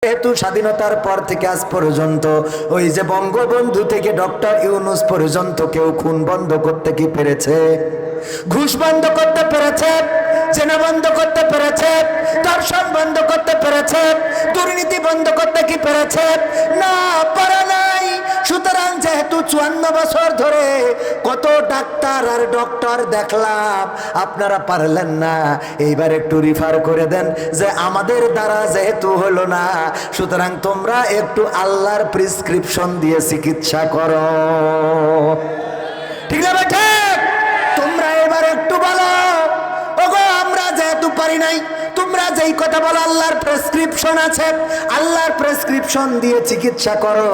যেহেতু স্বাধীনতার পর থেকে আজ পর্যন্ত ওই যে বঙ্গবন্ধু থেকে ডক্টর ইউনূস পর্যন্ত কেউ খুন বন্ধ করতে কি পেরেছে? ঘুষ বন্ধ করতে পেরেছে? জেনা বন্ধ করতে পেরেছে? ধর্ষণ বন্ধ করতে পেরেছে? দুর্নীতি বন্ধ করতে কি পেরেছে? না, পারে নাই। সুতরাং যেহেতু 54 বছর ধরে কত ডাক্তার আর ডক্টর দেখলাম, আপনারা পারলেন না, এইবার একটু রিফার করে দেন যে আমাদের দ্বারা যেহেতু হলো না, সুতরাং তোমরা একটু আল্লাহর প্রেসক্রিপশন দিয়ে চিকিৎসা করো। ঠিক না বেঠে? তোমরা এবার একটু বলো, ওগো আমরা যেহেতু পারি নাই, তোমরা যেই কথা বলো আল্লাহর প্রেসক্রিপশন আছে, আল্লাহর প্রেসক্রিপশন দিয়ে চিকিৎসা করো।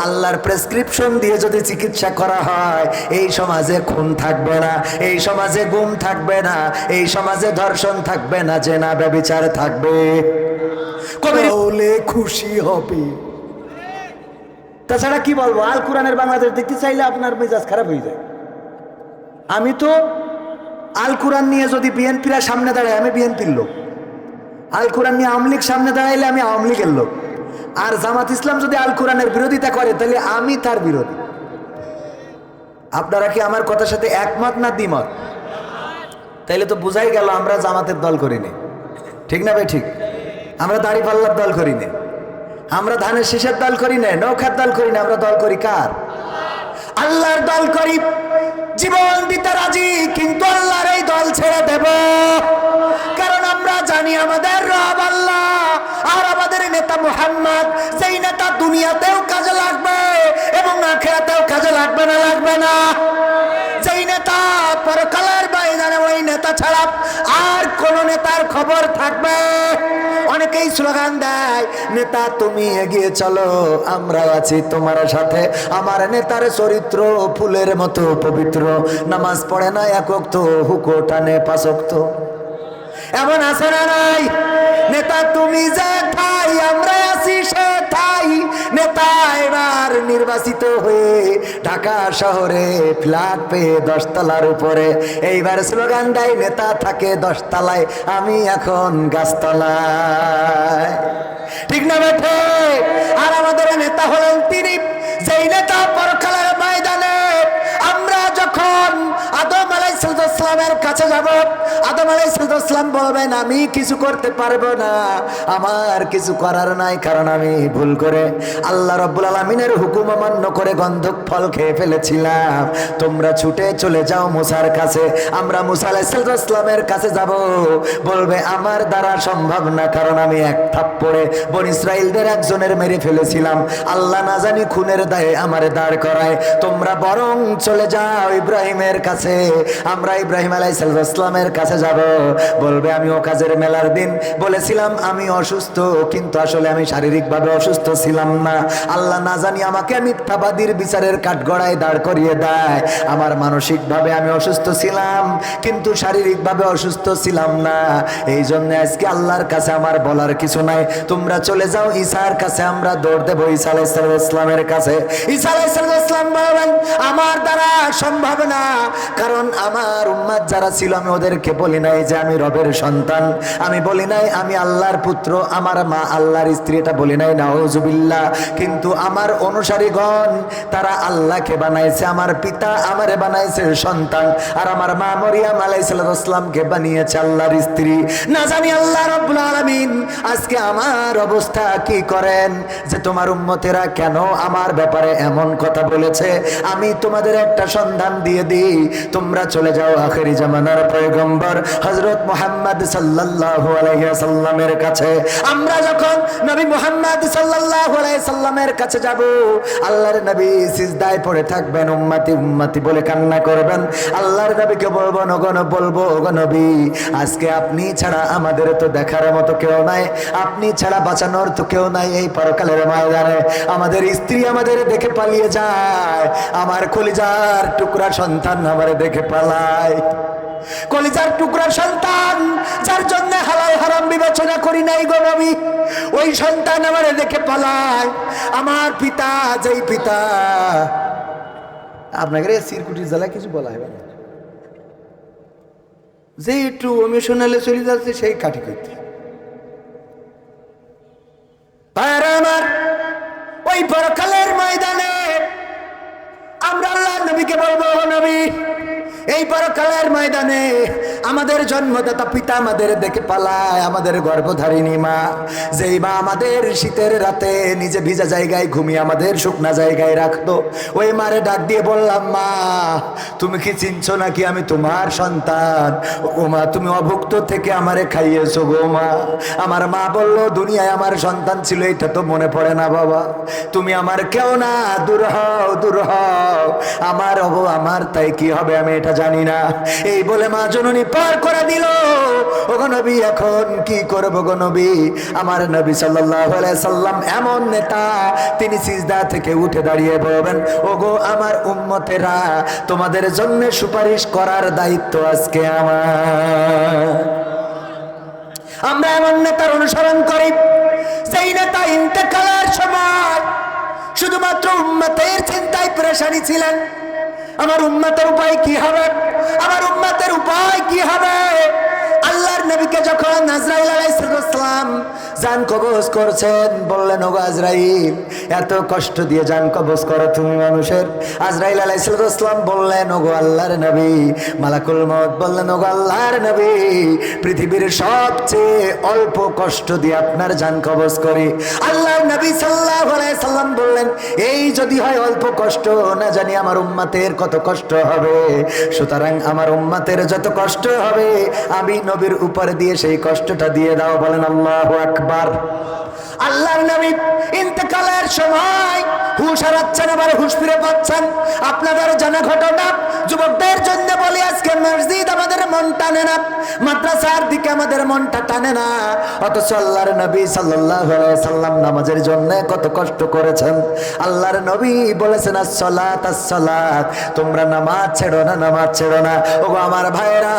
আল্লাহর প্রেসক্রিপশন দিয়ে যদি চিকিৎসা করা হয়, এই সমাজে খুন থাকবে না, এই সমাজে গুম থাকবে না, এই সমাজে ধর্ষণ থাকবে না, জেনা ব্যভিচার থাকবে। কবলে খুশি হবে। তাছাড়া কি বলবো, আল কোরআনের বাংলাদেশ দেখতে চাইলে আপনার মেজাজ খারাপ হয়ে যায়। আমি তো আল কোরআন নিয়ে যদি বিএনপিরা সামনে দাঁড়ায়, আমি বিএনপির লোক। আল কোরআন নিয়ে আওয়ামী লীগ সামনে দাঁড়াইলে আমি আওয়ামী লীগের লোক। আর জামাত ইসলাম যদি আল কোরআনের বিরোধিতা করে, তাহলে আমি তার বিরোধী। আপনারা কি আমার কথার সাথে একমত না দ্বিমত? তাইলে তো বুঝাই গেল আমরা জামাতের দল করিনি। ঠিক না ভাই? ঠিক। আমরা দাড়িপাল্লার দল করিনি, আমরা ধানের শীষের দল করি না, নৌকার দল করি না। আমরা দল করি কার? আল্লাহর দল করি। জীবন দিতে রাজি, কিন্তু আল্লাহর এই দল ছেড়ে দেব। কারণ আমরা জানি আমাদের রব আল্লাহ আর আমাদের নেতা মুহাম্মদ। সেই নেতা দুনিয়াতেও কাজে লাগবে এবং আখিরাতেও কাজে লাগবে না? লাগবে না? যেই নেতা পরকালের ময়দানে, ওই নেতা ছাড়া আর কোন নেতার খবর থাকবে? অনেকেই স্লোগান দেয়, নেতা তুমি এগিয়ে চলো, আমরা আছি তোমার সাথে। আমার নেতার চরিত্র ফুলের মতো পবিত্র, নামাজ পড়ে না এক ওয়াক্ত, হুকো টানে 5 ওয়াক্ত। এমন আছে না নাই? নেতা তুমি যে ঠাই, আমরা আছি সে ঠাই। নেতা এবার নির্বাচিত হয়ে ঢাকা শহরে ফ্ল্যাট পেয়ে 10 তলার উপরে এইবার স্লোগান দেয়, নেতা থাকে 10 তলায়, আমি এখন গাছতলায়। ঠিক না বেঠে? আর আমাদের নেতা হলেন তিনি, যেই নেতা পরকালের ময়দানে আমরা যখন আদম আলাইহিস সালামের কাছে যাব, আদম আলাইহিস সালাম বলবেন আমি কিছু করতে পারবো না, আমার কিছু করার নাই, কারণ আমি ভুল করে আল্লাহ রাব্বুল আলামিনের হুকুম অমান্য করে গন্ধক ফল খেয়ে ফেলেছিলাম। তোমরা ছুটে চলে যাও মুসার কাছে। আমরা মুসা আলাইহিস সালামের কাছে যাব, বলবে আমার দ্বারা সম্ভব না, কারণ আমি এক থাপ্পড়ে বনি ইসরাইলদের একজনের মেরে ফেলেছিলাম। আল্লাহ না জানি খুনের দায়ে আমারে দাঁড় করায়। তোমরা বরং চলে যাও ইব্রাহিমের কাছে। আমরা ইব্রাহিম আলাইহিস সালামের কাছে যাব, বলবে আমি ও কাজের মেলার দিন বলেছিলাম আমি অসুস্থ, কিন্তু আসলে আমি শারীরিকভাবে অসুস্থ ছিলাম না। আল্লাহ না জানি আমাকে মিথ্যাবাদীর বিচারের কাঠগড়ায় দাঁড় করিয়ে দেয়। আমার মানসিকভাবে আমি অসুস্থ ছিলাম, কিন্তু শারীরিকভাবে অসুস্থ ছিলাম না। এই জন্য আজকে আল্লাহর কাছে আমার বলার কিছু নাই। তোমরা চলে যাও ঈসার কাছে, আমরা দৌড় দেবো ঈসা আলাইহিস সালামের কাছে। ঈসা আলাইহিস সালাম বলবেন আমার দ্বারা সম্ভব না, কারণ আমার উম্মত যারা ছিল আমি ওদেরকে বলি নাই যে আমি রবের সন্তান, আমি বলি নাই আমি আল্লাহর পুত্র, আমার মা আল্লাহর স্ত্রী, এটা বলি নাই, নাউজুবিল্লাহ। কিন্তু আমার অনুসারীগণ তারা আল্লাহকে বানাইছে, আমার পিতা আমারে বানাইছে সন্তান, আর আমার মা মরিয়ম আলাইহিস সালামকে বানিয়েছে আল্লাহর স্ত্রী। না জানি আল্লাহ রাব্বুল আলামিন আজকে আমার অবস্থা কি করেন, যে তোমার উম্মতেরা কেন আমার ব্যাপারে এমন কথা বলেছে। আমি তোমাদের একটা সন্ধান দিয়ে দিই, তোমরা চলে যাও আখেরি জামানার পয়গম্বর হযরত মুহাম্মদ সাল্লাল্লাহু আলাইহি ওয়াসাল্লামের কাছে। আমরা যখন নবী মুহাম্মদ সাল্লাল্লাহু আলাইহি সাল্লামের কাছে যাব, আল্লাহর নবী সিজদায় পড়ে থাকবেন, উম্মতি উম্মতি বলে কান্না করবেন। আল্লাহর নবীকে বলবো ওগো নবী, আজকে আপনি ছাড়া আমাদের তো দেখার মতো কেউ নাই, আপনি ছাড়া বাঁচানোর তো কেউ নাই। এই পরকালের ময়দানে আমাদের স্ত্রী আমাদের দেখে পালিয়ে যায়, আমার কলিজার টুকরা সন্তান আমারে দেখে পালায়। কলিজার টুকরা সন্তান যার জন্য হালাল হারাম বিবেচনা করি নাই গো নবী, ওই সন্তান আমারে দেখে পালায়। আমার পিতা, যেই পিতা আপনাকে সিরকুটির জ্বালায় কিছু বলা হবে না, যে একটু ইমোশনালে চলে যাচ্ছে সেই কাটি করতে। ওই পরকালের ময়দানে আমরা আল্লাহর নবীকে বলবো, নবী এই পরকালের ময়দানে আমাদের জন্মদাতা পিতা আমাদের দেখে পালায়, আমাদের গর্ভধারিণী মা, যেই মা আমাদের শীতের রাতে নিজে ভিজা জায়গায় ঘুমিয়ে আমাদের শুকনা জায়গায় রাখতো, ওই মারে ডাক দিয়ে বললাম, মা তুমি কি চিনছো নাকি আমি তোমার সন্তান? ও মা তুমি অভুক্ত থেকে আমারে খাইয়েছো গো মা। আমার মা বলল, দুনিয়ায় আমার সন্তান ছিল এটা তো মনে পড়ে না বাবা, তুমি আমার কেউ না, দূর হও দূর হও, আমার তাই কি হবে আমি এটা জানি না। এই বলে মা জননী পার করে দিল। ওগো নবী এখন কি করবো গো নবী? আমার নবী সাল্লাল্লাহু আলাইহি সাল্লাম এমন নেতা, তিনি সিজদা থেকে উঠে দাঁড়িয়ে বলবেন, ওগো আমার উম্মতেরা তোমাদের জন্য সুপারিশ করার দায়িত্ব আজকে আমার। আমরা এমন নেতার অনুসরণ করি সেই নেতা ইন্তেকালের সময় শুধুমাত্র উম্মতের চিন্তায় পেরেশানি ছিলেন। আমার উম্মতের উপায় কি হবে, আমার উম্মতের উপায় কি হবে? আল্লাহর নবীকে যখন আজরাইল আলাইহিস সালাম জান কবজ করছেন, বললেন, ওগো আজরাইল এত কষ্ট দিয়ে জান কবজ করো তুমি মানুষের? আজরাইল আলাইহিস সালাম বললেন, ওগো আল্লাহর নবী। মালাকুল মউত বললেন, ওগো আল্লাহর নবী পৃথিবীর সবচেয়ে অল্প কষ্ট দিয়ে আপনার জান কবজ করি। আল্লাহর নবী সাল্লাল্লাহু আলাইহি সাল্লাম বললেন, এই যদি হয় অল্প কষ্ট, না জানি আমার উম্মতের কত কষ্ট হবে। সুতরাং আমার উম্মতের যত কষ্ট হবে আমি নবীর উপর দিয়ে সেই কষ্টটা দিয়ে দাও। বলেন আল্লাহু আকবার। আল্লাহর নবী ইন্তেকালের সময় হুঁশ হারাচ্ছেন, আবার হুঁশ ফিরে পাচ্ছেন। আপনাদের জানা ঘটনা, যুবকদের জন্য বলি, আজকে মসজিদ আমাদের মন টানে না, মাদ্রাসার দিকে আমাদের মনটা টানে না, অথচ আল্লাহর নবী সাল্লাল্লাহু আলাইহি সাল্লাম নামাজের জন্য কত কষ্ট করেছেন। আল্লাহর নবী বলেছেন, আসসালাত আসসালাত, তোমরা নামাজ ছেড়ো না, নামাজ ছেড়ো না। ওগো আমার ভাইরা,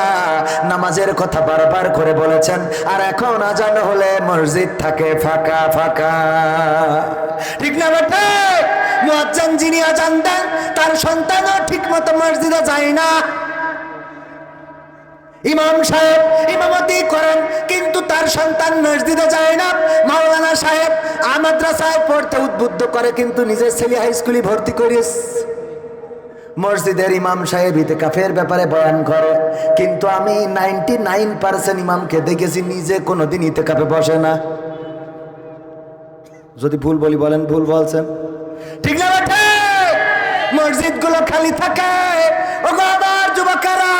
নামাজের কথা বারবার করে বলেছেন, আর এখন আজান হলে মসজিদ থাকে ফাঁকা ফাঁকা। ঠিক না বেটা? মুয়াজ্জিন যিনি আজান দেন তার সন্তানও ঠিক মতো মসজিদে যায় না। ইমাম সাহেব ইমামতি করেন কিন্তু তার সন্তান মসজিদে যায় না। মাওলানা সাহেব মাদ্রাসায় পড়তে উদ্বুদ্ধ করে কিন্তু নিজের ছেলে হাই স্কুলে ভর্তি করিস। মসজিদের ইমাম সাহেব ইতিকাফের ব্যাপারে বয়ান করে, কিন্তু আমি 99% ইমামকে দেখেছি নিজে কোনোদিন ইতিকাফে বসে না। যদি ভুল বলি বলেন, ভুল বলছেন, ঠিক না বেটা? মসজিদ গুলো খালি থাকে। ওগো আমার যুবকেরা,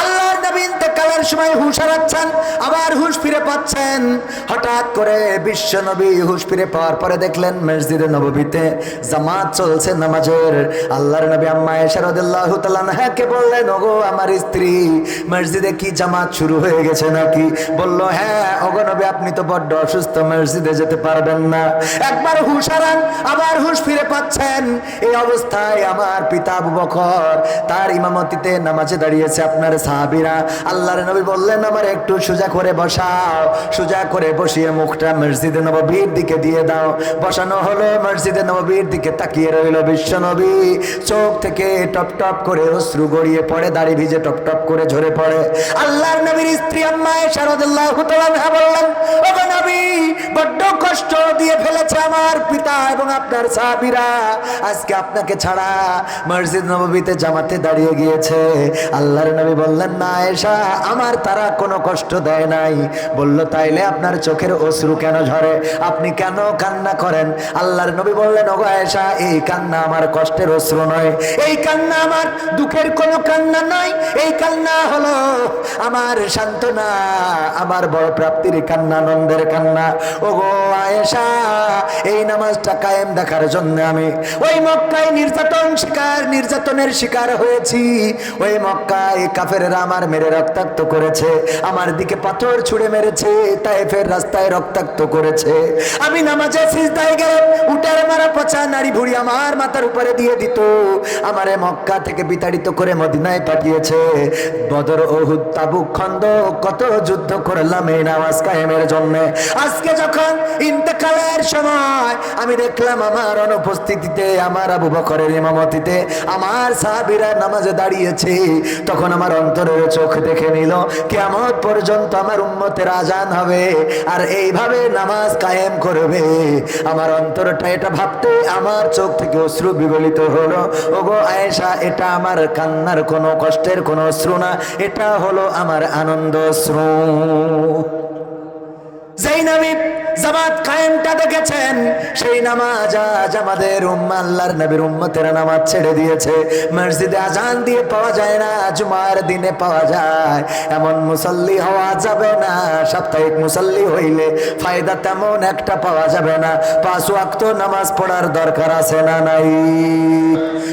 আল্লাহর নবী ইন্তেকালের সময় হুঁশ হারাচ্ছেন, আবার হুঁশ ফিরে পাচ্ছেন। হঠাৎ করে বিশ্ব নবী হুঁশ ফিরে পাওয়ার পরে দেখলেন মসজিদে নববীতে জামাত চলছে নামাজের। আল্লাহর নবী আম্মা আয়েশা রাদিয়াল্লাহু তাআলা আনহাকে বললেন, ওগো আমার স্ত্রী, মসজিদে কি জামাত শুরু হয়ে গেছে নাকি? বলল, হ্যাঁ। ওগো নবী আপনি তো বড্ড অসুস্থ, মসজিদে যেতে পারবেন না। একবার হুঁশ হারান, আবার হুঁশ ফিরে পাচ্ছেন। এই অবস্থায় আমার পিতা আবু বকর তার ইমামতিতে নামাজে দাঁড়িয়েছে, আপনার সাহাবীরা। আল্লাহর নবী বললেন, আমার একটু সোজা করে বসাও। সোজা করে বসিয়ে মুখটা মসজিদে নববীর দিকে দিয়ে দাও। বসানো হলো, মসজিদে নববীর দিকে তাকিয়ে রইল বিশ্ব নবী। চোখ থেকে টপ টপ করে অশ্রু গড়িয়ে পড়ে, দাড়ি ভিজে টপ টপ করে ঝরে পড়ে। আল্লাহর নবীর স্ত্রী আম্মা আয়েশা রাদিয়াল্লাহু তাআলা আনহা বললেন, ওগো নবী বড্ড কষ্ট দিয়ে ফেলেছে আমার পিতা এবং আপনার সাহাবীরা, আজকে আপনাকে ছাড়া মসজিদ নববীতে জামাতে দাঁড়িয়ে গিয়েছে। আল্লাহর নবী বললেন, না আয়েশা, আমার তারা কোনো কষ্ট দেয় নাই। বলল, তাইলে আপনার চোখের অশ্রু কেন ঝরে? আপনি কেন কান্না করেন? আল্লাহর নবী বললেন, ওগো আয়েশা, এই কান্না আমার কষ্টের অশ্রু নয়, এই কান্না আমার দুঃখের কোনো কান্না নয়, এই কান্না হলো আমার সান্ত্বনা, আমার বড় প্রাপ্তির কান্না, আনন্দের কান্না। ওগো আয়েশা, এই নামাজটা কায়েম দেখার জন্য আমি ওই মক্কায় নির্যাতনের শিকার হয়েছি। ওই মক্কায় কাফেররা আমার মেরে রক্তাক্ত করেছে, আমার দিকে পাথর ছুঁড়ে মেরেছে, তায়েফের রাস্তায় রক্তাক্ত করেছে। আমি নামাজে সিজদায় গেলে উটের মারা পচা নারী ভুঁড়ি আমার মাথার উপরে দিয়ে দিত। আমারে মক্কা থেকে বিতাড়িত করে মদিনায় পাঠিয়েছে। বদর, উহুদ, তাবুক, খন্দক কত যুদ্ধ করলাম এই নামাজ কায়েমের জন্য। আজকে যখন ইন্তেকালের সময় হয় আমি দেখলাম আমার অনুপস্থিতিতে, আমার আবু বকরের ইমামতিতে আমার সাহাবীরা নামাজে দাঁড়িয়েছে। তখন আমার অন্তরের চোখ দেখে নিল কিয়ামত পর্যন্ত আমার উম্মতের আজান হবে আর এইভাবে নামাজ কায়েম করবে। আমার অন্তরটা এটা ভাবতে আমার চোখ থেকে অশ্রু বিগলিত হলো। ওগো আয়েশা, এটা আমার কান্নার কোনো কষ্টের কোনো অশ্রু না, এটা হলো আমার আনন্দ অশ্রু। যেই নবী জামাত কায়েমটা দেখেছেন, সেই নামাজ আজ আমাদের আল্লাহর নবীর উম্মতেরা নামাজ ছেড়ে দিয়েছে। মসজিদে আজান দিয়ে পাওয়া যায় না, জুমার দিনে পাওয়া যায়। এমন মুসল্লি হওয়া যাবে না, সাপ্তাহিক মুসল্লি হইলে ফায়দা তেমন একটা পাওয়া যাবে না। 5 ওয়াক্ত নামাজ পড়ার দরকার আছে না নাই?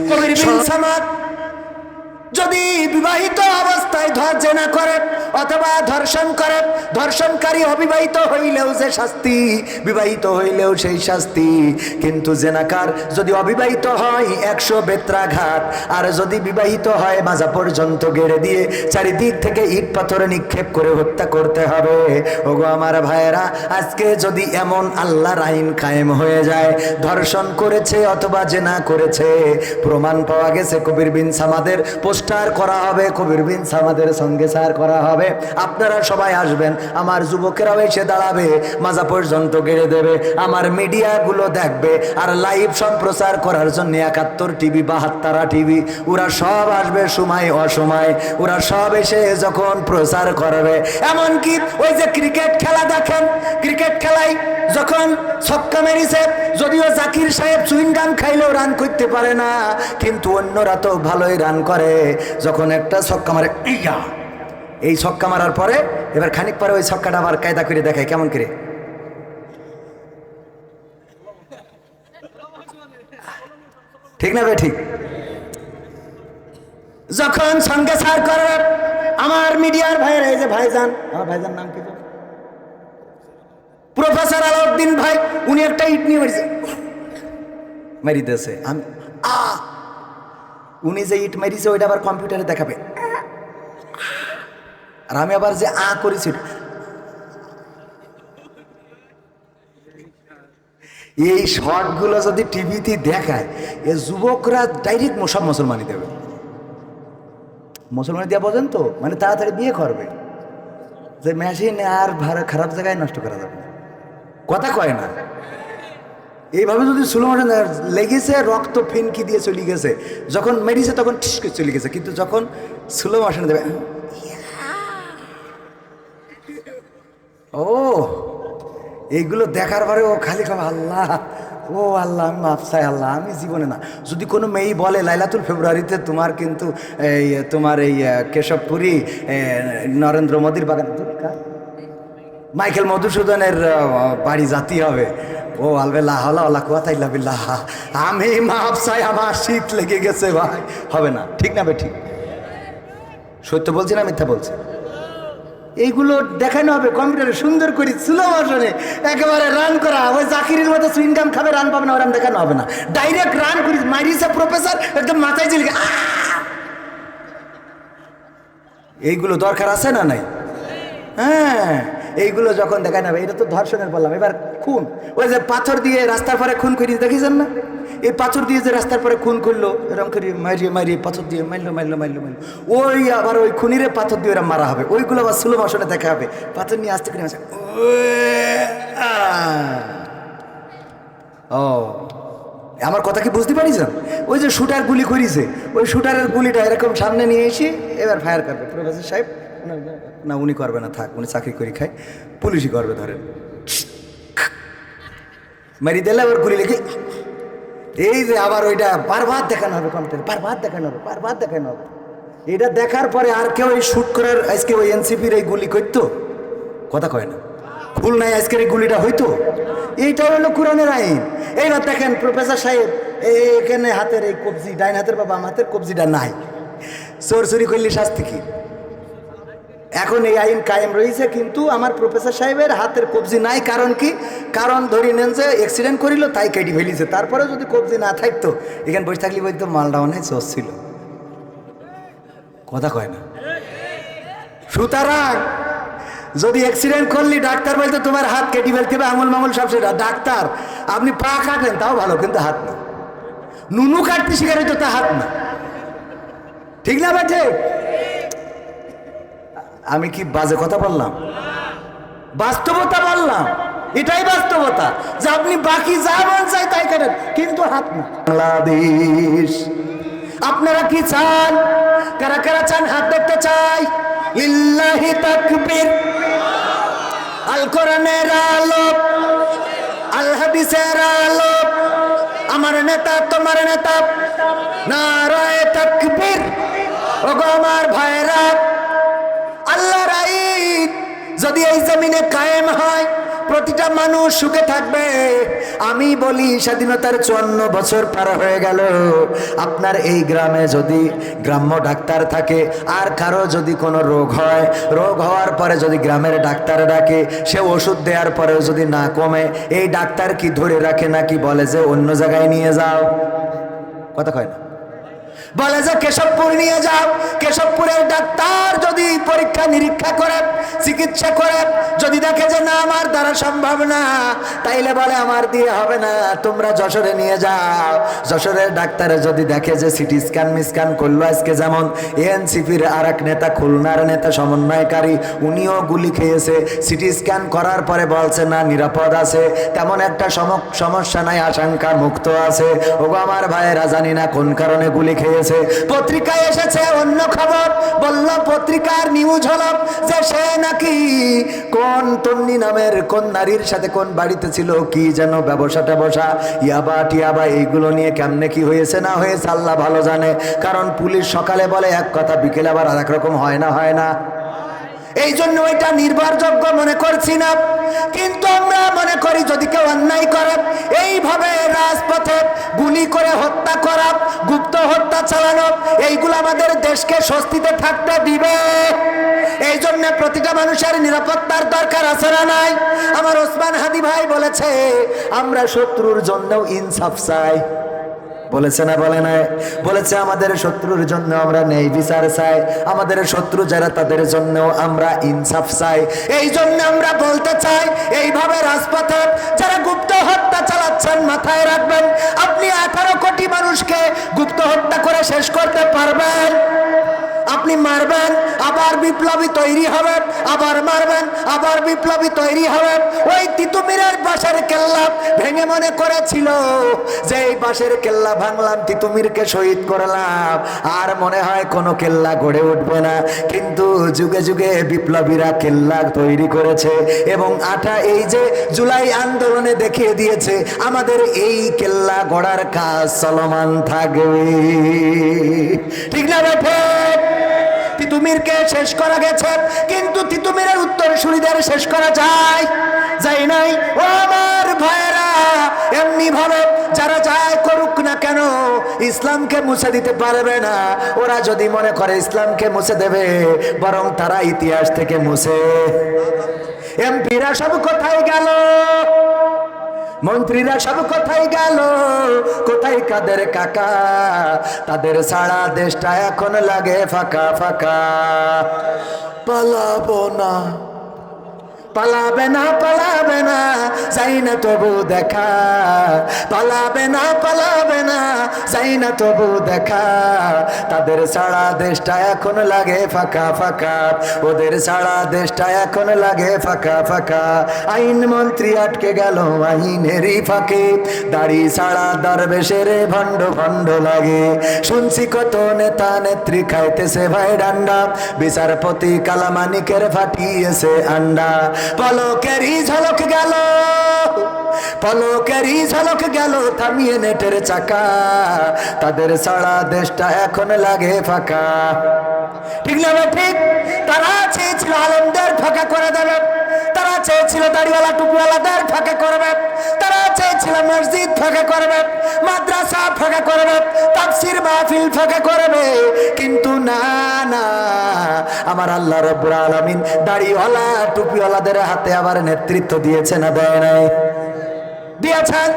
কবির বিন সামাদ যদি বিবাহিত অবস্থায় জেনা করে অথবা ধর্ষণ করে, ধর্ষণকারী অবিবাহিত হইলেও যে শাস্তি, বিবাহিত হইলেও সেই শাস্তি। কিন্তু জেনাকার যদি অবিবাহিত হয় 100 বেত্রাঘাত, আর যদি বিবাহিত হয় মাজা পর্যন্ত গেড়ে দিয়ে চারিদিক থেকে ইট পাথরে নিক্ষেপ করে হত্যা করতে হবে। ওগো আমার ভাইয়েরা, আজকে যদি এমন আল্লাহর আইন কায়েম হয়ে যায়, ধর্ষণ করেছে অথবা জেনা করেছে, প্রমাণ পাওয়া গেছে, কবির বিন সামাদের পোস্টার করা হবে, কবির বিন সামাদের সঙ্গে সার করা হবে। আপনারা সবাই আসবেন, আমার যুবকেরাও এসে দাঁড়াবে, মাজা পর্যন্ত গেড়ে দেবে, আমার মিডিয়াগুলো দেখবে, আর লাইভ সম্প্রচার করার জন্য 71 টিভি 72 টিভি ওরা সব আসবে, সময় অসময় ওরা সব এসে যখন প্রচার করবে। এমনকি ওই যে ক্রিকেট খেলা দেখেন, ক্রিকেট খেলায় যখন ছক্কা মেরেছে, যদিও জাকির সাহেব চুইংগাম খাইলেও রান করতে পারে না, কিন্তু অন্যরা তো ভালোই রান করে। যখন একটা ছক্কা মারে, ইয়া, এই ছক্কা মারার পরে এবার খানিক পরে ওই ছক্কাটা আবার কায়দা করে দেখায়, কেমন করে, ঠিক না ভাই? ঠিক। যখন সঙ্গে সার করে আমার মিডিয়ার ভাইয়েরা, এই যে ভাইজান, আমার ভাইজান নাম কি, প্রফেসর আলাউদ্দিন ভাই, উনি একটা ইট নিয়ে মারিতেছে, আমি উনি যে ইট মারিছে ওইটা আবার কম্পিউটারে দেখাবে, আর আমি আবার যে করেছি। এই শর্টগুলো যদি টিভিতে দেখায়, এ যুবকরা ডাইরেক্ট সব মুসলমানি দেবে। মুসলমানি দেওয়া বোঝেন তো, মানে তাড়াতাড়ি বিয়ে করবে, যে মেশিন আর খারাপ জায়গায় নষ্ট করা যাবে না, কথা কয় না। এইভাবে যদি স্লো মোশন লেগেছে, রক্ত ফিনকি দিয়ে চলে গেছে, যখন মেরিছে তখন ঠিস করে চলে গেছে, কিন্তু যখন স্লো মোশনে দেবে, ও এইগুলো দেখার পরে ও খালি খাবে আল্লাহ, ও আল্লাহ আমি মাফ চাই আল্লাহ, আমি জীবনে না। যদি কোনো মেয়ে বলে লাইলাতুল ফেব্রুয়ারিতে তোমার কিন্তু এই তোমার এই কেশবপুরী নরেন্দ্র মোদীর বাগান, মাইকেল মধুসূদনের বাড়ি জাতি হবে, ও আলবেল্লাহ আল্লাহ কুয়াতাইল্লা বিল্লাহ, আমি মাফ চাই, আমার শীত লেগে গেছে ভাই, হবে না, ঠিক না ভাই? ঠিক। সত্য বলছি না মিথ্যা বলছি? এইগুলো দেখানো হবে কম্পিউটারে সুন্দর করে স্লো মোশনে, একেবারে রান করা, ওই জাকিরের মতো সুইংগাম খাবে, রান পাবে না, ওরাম দেখানো হবে না, ডাইরেক্ট রান করি মারিছে প্রফেসর, একদম মাথায় চিলকে। এইগুলো দরকার আছে না নাই? হ্যাঁ, এইগুলো যখন দেখানো হবে, এটা তো ধর্ষণের বললাম। এবার খুন, ওই যে পাথর দিয়ে রাস্তার পরে খুন করি, দেখেছেন না? এই পাথর দিয়ে যে রাস্তার পরে খুন করলো, এরকম করে মারিয়ে মারিয়ে পাথর দিয়ে মারলো, ওই আবার ওই খুনিরে পাথর দিয়ে ওরা মারা হবে, ওইগুলো আবার স্লো মোশনে দেখা হবে, পাথর নিয়ে আসতে করে আসে। ও আমার কথা কি বুঝতে পারিছেন? ওই যে শুটার গুলি করিছে, ওই শুটারের গুলিটা এরকম সামনে নিয়ে এসে এবার ফায়ার করবে। প্রফেসর সাহেব না, উনি করবে না, থাক, উনি চাকরি করে খায়, পুলিশই করবে, ধরেন মারি দিলে আবার গুলি লেগে। এই যে আবার ওইটা বারবার দেখানো হবে কম্পিউটার, বারবার দেখানো হবে। এটা দেখার পরে আর কেউ এই শুট করার, আজকে ওই এনসিপির এই গুলি করতো, কথা কয় না, ভুল নাই, আজকের এই গুলিটা হইতো। এইটা হলো কোরআনের আইন। এইবার দেখেন প্রফেসর সাহেব এখানে হাতের এই কবজি, ডাইন হাতের বাবা হাতের কবজিটা নাই, চোর চুরি করলে শাস্তি কি? এখন এই আইন কায়েম রয়েছে, কিন্তু আমার প্রফেসর সাহেবের হাতের কবজি নাই। কারণ কি? কারণ ধরি নেন যে অ্যাক্সিডেন্ট করিল, তাই কেটে ফেলিছে। তারপরে যদি কবজি না থাকতো, এখানে বসে থাকলে বলতো মালটা অনেক চোর ছিল, কথা কয় না। সুতরাং যদি অ্যাক্সিডেন্ট করলি ডাক্তার বলতে তোমার হাত কেটে ফেলতে হবে, আঙুল মাঙুল সব সেটা। ডাক্তার আপনি পা কাটেন তাও ভালো, কিন্তু হাত না। নুনু কাটতে শিকার হইতো, তা হাত না। ঠিক না ভাই? ঠিক। আমি কি বাজে কথা বললাম? বাস্তবতা বললাম। এটাই বাস্তবতা যে আপনি বাকি যা মন চাই তাই করেন, কিন্তু হাত না। বাংলাদেশ আপনারা কি চান? কারা কারা চান? হাত দেখতে চাই। লিল্লাহি তাকবীর। আল কোরআনের আলো, আল হাদিসের আলো, আমার নেতা তোমার নেতা, নারায়ে তাকবীর। ওগো আমার ভাইরা, আল্লাহর আইন যদি এই জমিনে কায়েম হয়, প্রতিটা মানুষ সুখে থাকবে। আমি বলি স্বাধীনতার 54 বছর পার হয়ে গেল, আপনার এই গ্রামে যদি গ্রাম্য ডাক্তার থাকে, আর কারো যদি কোনো রোগ হয়, রোগ হওয়ার পরে যদি গ্রামের ডাক্তার ডাকে, সে ওষুধ দেওয়ার পরেও যদি না কমে, এই ডাক্তার কি ধরে রাখে নাকি বলে যে অন্য জায়গায় নিয়ে যাও? কথা কয় না? বলে যে কেশবপুর নিয়ে যাও। কেশবপুরের ডাক্তার যদি পরীক্ষা নিরীক্ষা করে, চিকিৎসা করে, যদি দেখে যে না আমার দ্বারা সম্ভব না, তাইলে বলে আমার দিয়ে হবে না, তোমরা যশোরে নিয়ে যাও। যশোরের ডাক্তারে যদি দেখে যে সিটি স্ক্যান মিসক্যান করলো, আজকে যেমন এএনসিপির আর এক নেতা, খুলনার নেতা সমন্বয়কারী, উনিও গুলি খেয়েছে, সিটি স্ক্যান করার পরে বলছে না নিরাপদ আছে, তেমন একটা সমস্যা নাই, আশঙ্কা মুক্ত আছে। ওগো আমার ভাইয়েরা, জানি না কোন কারণে গুলি খেয়েছে। পত্রিকায় এসেছে অন্য খবর, বলল পত্রিকার নিউজ হলো যে সে নাকি কোন তন্নি নামের কোন নারীর সাথে কোন বাড়িতে ছিল, কি যেন ব্যবসাটা বসা, ইয়াবা টিয়াবা, এইগুলো নিয়ে কেমনে কি হয়েছে না হয়েছে আল্লাহ ভালো জানে। কারণ পুলিশ সকালে বলে এক কথা, বিকেলে আবার আর এক রকম, হয় না? হয় না? এই জন্য ওইটা নির্ভরযোগ্য মনে করছি না। কিন্তু আমরা মনে করি যদি কেউ অন্যায় করে, এইভাবে রাজপথে গুলি করে হত্যা করা, গুপ্ত হত্যা চালানো, এইগুলো আমাদের দেশকে স্বস্তিতে থাকতে দিবে। এই জন্য প্রতিটা মানুষের নিরাপত্তার দরকার আছে না নাই? আমার ওসমান হাদি ভাই বলেছে আমরা শত্রুর জন্যও ইনসাফ চাই। বলেছে না? বলে নাই? বলেছে আমাদের শত্রুর জন্য আমরা ন্যায় বিচার চাই, আমাদের শত্রু যারা তাদের জন্য আমরা ইনসাফ চাই। এই জন্য আমরা বলতে চাই, এইভাবে রাজপথে যারা গুপ্ত হত্যা চালাচ্ছেন, মাথায় রাখবেন আপনি 18 কোটি মানুষকে গুপ্ত হত্যা করে শেষ করতে পারবেন? আপনি মারবেন, আবার বিপ্লবী তৈরি হবে, আবার মারবেন, আবার বিপ্লবী তৈরি হবে। ওই তিতুমিরের বাঁশের কেল্লা ভেঙে মনে করেছিল যে এই বাঁশের কেল্লা ভাঙলাম, তিতুমিরকে শহীদ করলাম, আর মনে হয় কোনো কেল্লা গড়ে উঠবে না। কিন্তু যুগে যুগে বিপ্লবীরা কেল্লা তৈরি করেছে, এবং এই যে জুলাই আন্দোলনে দেখিয়ে দিয়েছে আমাদের এই কেল্লা গড়ার কাজ চলমান থাকবে। ঠিক না বেঠে? তিতুমিরকে শেষ করা গেছে, কিন্তু তিতুমিরের উত্তরসূরিদের শেষ করা যায় নাই। ও আমার ভাইয়েরা, এমনি ভাবে যারা যায় করুক না কেন, ইসলামকে মুছে দিতে পারবে না। ওরা যদি মনে করে ইসলামকে মুছে দেবে, বরং তারা ইতিহাস থেকে মুছে। এমপিরা সব কোথায় গেল? মন্ত্রীরা সব কোথায় গেল? কোথায় কাদের কাকা? তাদের সারা দেশটা এখন লাগে ফাঁকা ফাঁকা। পালাবো না, পালাবে না, পালাবে না, যাই না তবু দেখা, পালাবে না, পালাবে না, যাই না তবু দেখা। তাদের সারা দেশটা এখন লাগে ফাঁকা ফাঁকা, ওদের সারা দেশটা এখন লাগে ফাঁকা ফাঁকা। আইন মন্ত্রী আটকে গেল আইনেরই ফাঁকে, দাড়ি ছাড়া দরবেশের ভণ্ড ভণ্ড লাগে। শুনছি কত নেতা নেত্রী খাইতেছে ভাই ডান্ডা, বিচারপতি কালামানিকের ফাটিয়েছে আন্ডা। পলকেরই ঝলক গেল, পলকেরই ঝলক গেল থামিয়ে নেটের চাকা, তাদের সারা দেশটা এখন লাগে ফাঁকা। ঠিক না? ঠিক। তারা চেয়েছিল আলেমদের ফাঁকা করে দেবে, তারা চেয়েছিল দাড়িওয়ালা টুপিওয়ালাদের ফাঁকা করবে, তারা চেয়েছিল মসজিদ ফাঁকা করবে, মাদ্রাসা ফাঁকা করবে, তাফসীর মাহফিল ফাঁকা করবে। কিন্তু না না, আমার আল্লাহ রাব্বুল আলামিন দাড়িওয়ালা টুপিওয়ালাদের হাতে আবার নেতৃত্ব দিয়েছে না দেয় নাই? দিয়েছেন।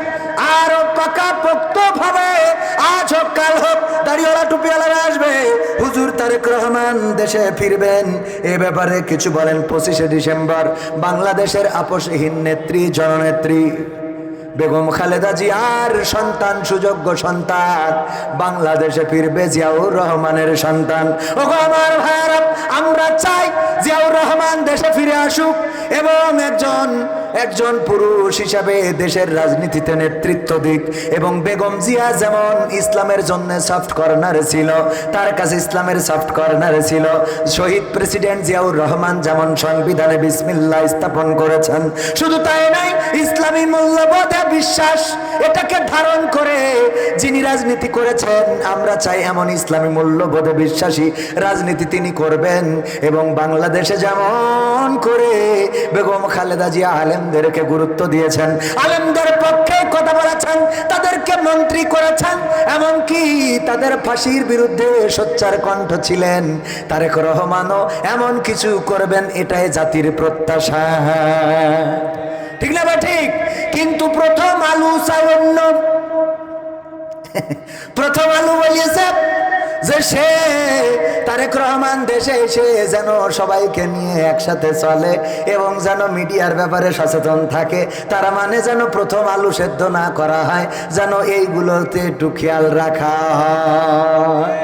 আর পাকাপোক্ত ভাবে আজ হোক কাল হোক দাড়িওয়ালা টুপিওয়ালারা আসবে, হুজুর তারেক রহমান দেশে ফিরবেন এ ব্যাপারে কিছু বলেন। 25শে ডিসেম্বর বাংলাদেশের আপসহীন নেত্রী জননেত্রী বেগম খালেদা জিয়ার সন্তান, সুযোগ্য সন্তান বাংলাদেশে ফিরবে, জিয়াউর রহমানের সন্তান। ওগো আমার ভাইরা, আমরা চাই জিয়াউর রহমান দেশে ফিরে আসুক এবং একজন পুরুষ হিসাবে দেশের রাজনীতিতে নেতৃত্ব দিক। এবং বেগম জিয়া যেমন ইসলামের জন্য সফট কর্নারে ছিল, তার কাছে ইসলামের সফট কর্নারে ছিল। শহীদ প্রেসিডেন্ট জিয়াউর রহমান যেমন সংবিধানে বিসমিল্লাহ স্থাপন করেছেন, শুধু তাই নয়, ইসলামী মূল্যবোধে বিশ্বাস এটাকে ধারণ করে যিনি রাজনীতি করেছেন, আমরা চাই এমন ইসলামী মূল্যবোধে বিশ্বাসী রাজনীতি তিনি করবেন। এবং বাংলাদেশে যেমন করে বেগম খালেদা জিয়া আলেমদেরকে গুরুত্ব দিয়েছেন, আলেমদের পক্ষে কথা বলেছেন, তাদেরকে মন্ত্রী করেছেন, এমনকি তাদের ফাঁসির বিরুদ্ধে সোচ্চার কণ্ঠ ছিলেন, তারেক রহমানও এমন কিছু করবেন, এটাই জাতির প্রত্যাশা। ঠিক না বা ঠিক? কিন্তু প্রথম আলু চাই অন্য। প্রথম আলু বলিয়েছে যে সে তারেক রহমান দেশে এসে যেন সবাইকে নিয়ে একসাথে চলে এবং যেন মিডিয়ার ব্যাপারে সচেতন থাকে। তারা মানে যেন প্রথম আলু সেদ্ধ না করা হয়, যেন এইগুলোতে একটু খেয়াল রাখা হয়।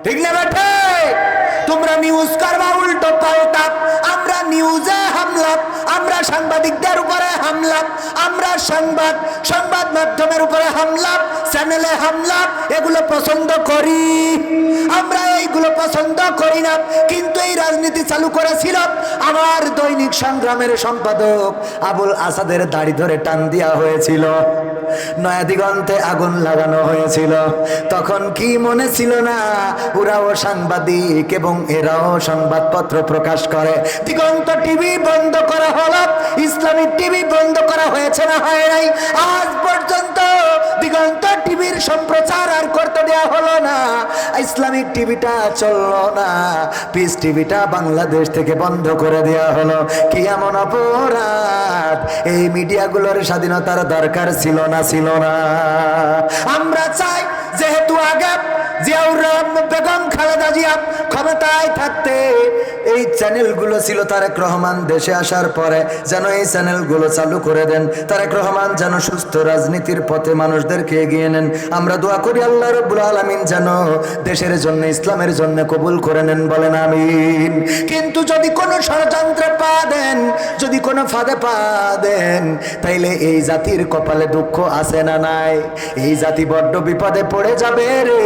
ঠিক না বেটে? তোমরা নিউজ করবা উল্টো পাল্টা, আমরা নিউজে হামলা, আমরা সাংবাদিকদের উপরে হামলা, আমরা সংবাদ মাধ্যমের উপরে হামলা, চ্যানেলে হামলা, এগুলো পছন্দ করি আমরা, এইগুলো পছন্দ করি না। কিন্তু এই রাজনীতি চালু করেছিল আমার দৈনিক সংগ্রামের সম্পাদক আবুল আসাদের দাড়ি ধরে টান দেওয়া হয়েছিল, নয়া দিগন্তে আগুন লাগানো হয়েছিল। তখন কি মনে ছিল না ওরাও সাংবাদিক এবং এরাও সংবাদপত্র প্রকাশ করে? দিগন্ত টিভি বন্ধ করা হলো, ইসলামিক টিভি বন্ধ করা হয়েছে না হয় নাই? আজ পর্যন্ত দিগন্ত টিভির সম্প্রচার আর করতে দেওয়া হলো না, ইসলামিক টিভিটা চললো না, পিস টিভিটা বাংলাদেশ থেকে বন্ধ করে দেওয়া হলো। কি এমন অপরাধ? এই মিডিয়াগুলোর স্বাধীনতার দরকার ছিল না? ছিল না। আমরা চাই যেহেতু আগে জিয়াউর রহমান বেগম খালেদা জিয়া ক্ষমতায় থাকতে এই চ্যানেলগুলো ছিল, তারেক রহমান দেশে আসার পরে যেন এই চ্যানেলগুলো চালু করে দেন, তারেক রহমান যেন সুস্থ রাজনীতির পথে মানুষদেরকে এগিয়ে নেন। আমরা দোয়া করি আল্লাহ রাব্বুল আলামিন যেন দেশের জন্য, ইসলামের জন্য কবুল করে নেন, বলেন আমিন। কিন্তু যদি কোনো ষড়যন্ত্রে পা দেন, যদি কোনো ফাঁদে পা দেন, তাইলে এই জাতির কপালে দুঃখ আছে না নাই? এই জাতি বড্ড বিপদে পড়ে যাবে রে।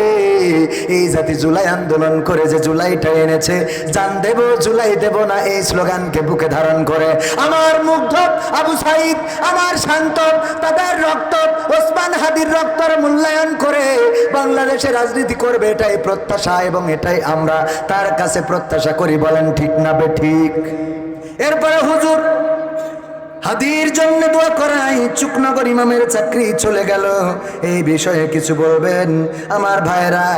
এই জাতি জুলাই আন্দোলন করে যে জুলাইটা এনেছে, জান দেব জুলাই দেব না এই স্লোগানকে বুকে ধারণ করে আমার মুগ্ধ আবু সাইদ, আমার শান্ত, তাদের রক্ত, ওসমান হাদির রক্তর মূল্যায়ন করে বাংলাদেশে রাজনীতি করবে, এটাই প্রত্যাশা এবং এটাই আমরা তার কাছে প্রত্যাশা করি, বলেন ঠিক না বে ঠিক? এরপরে হুজুর হাদির জন্য দোয়া করাই, চুকনগর ইমামের চাকরি চলে গেল, এই বিষয়ে কিছু বলবেন? আমার ভাইরা,